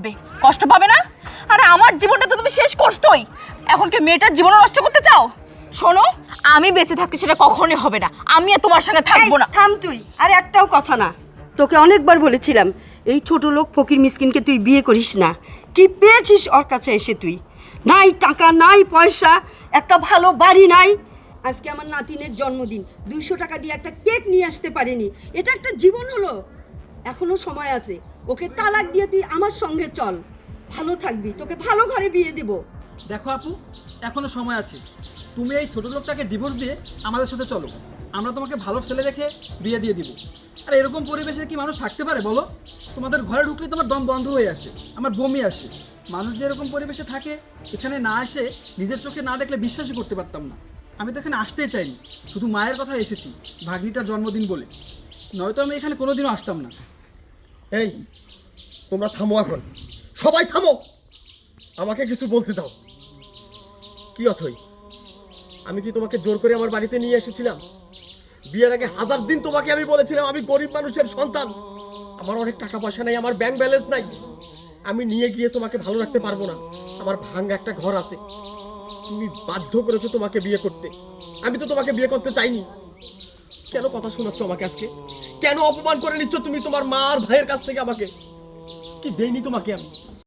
ভাববে, কষ্ট পাবে না? আরে আমার জীবনটা তো তুমি শেষ করছোই, এখন কি মেয়েটার জীবন নষ্ট করতে চাও? শোনো, আমি বেঁচে থাকতে সেটা কখনোই হবে না, আমি আর তোমার সঙ্গে থাকবো না। থাম তুই, আর একটাও কথা না। তোকে অনেকবার বলেছিলাম এই ছোট লোক ফকির মিসকিনকে তুই বিয়ে করিস না। কি পেয়েছিস ওর কাছে এসে তুই? নাই টাকা, নাই পয়সা, একটা ভালো বাড়ি নাই। আজকে আমার নাতিনের জন্মদিন, 200 টাকা দিয়ে একটা কেক নিয়ে আসতে পারিনি। এটা একটা জীবন হলো? এখনো সময় আছে, ওকে তালাক দিয়ে তুই আমার সঙ্গে চল, ভালো থাকবি, তোকে ভালো ঘরে বিয়ে দেব। দেখো আপু, এখনো সময় আছে। তুমি এই ছোট লোকটাকে ডিভোর্স দিয়ে আমাদের সাথে চলো, আমরা তোমাকে ভালো ছেলে রেখে বিয়ে দিয়ে দিব। আর এরকম পরিবেশে কি মানুষ থাকতে পারে বলো? তোমাদের ঘরে ঢুকলে তোমার দম বন্ধ হয়ে আসে, আমার বমি আসে। মানুষ যে এরকম পরিবেশে থাকে, এখানে না এসে নিজের চোখে না দেখলে বিশ্বাসই করতে পারতাম না। আমি তো এখানে আসতেই চাইনি, শুধু মায়ের কথা এসেছি, ভাগ্নিটার জন্মদিন বলে, নয়তো আমি এখানে কোনোদিনও আসতাম না। এই তোমরা থামো, এখন সবাই থামো, আমাকে কিছু বলতে দাও। কি অথই, আমি কি তোমাকে জোর করে আমার বাড়িতে নিয়ে এসেছিলাম? বিয়ের আগে 1000 দিন তোমাকে আমি বলেছিলাম আমি গরিব মানুষের সন্তান, আমার অনেক টাকা পয়সা নাই, আমার ব্যাংক ব্যালেন্স নাই, আমি নিয়ে গিয়ে তোমাকে ভালো রাখতে পারবো না, আমার ভাঙা একটা ঘর আছে। তুমি বাধ্য করেছো তোমাকে বিয়ে করতে, আমি তো তোমাকে বিয়ে করতে চাইনি। কেন কথা শোনাচ্ছ আমাকে আজকে? কেন অপমান করে নিচ্ছ তুমি তোমার মা আর ভাইয়ের কাছ থেকে আমাকে? কি দেইনি তোমাকে আমি?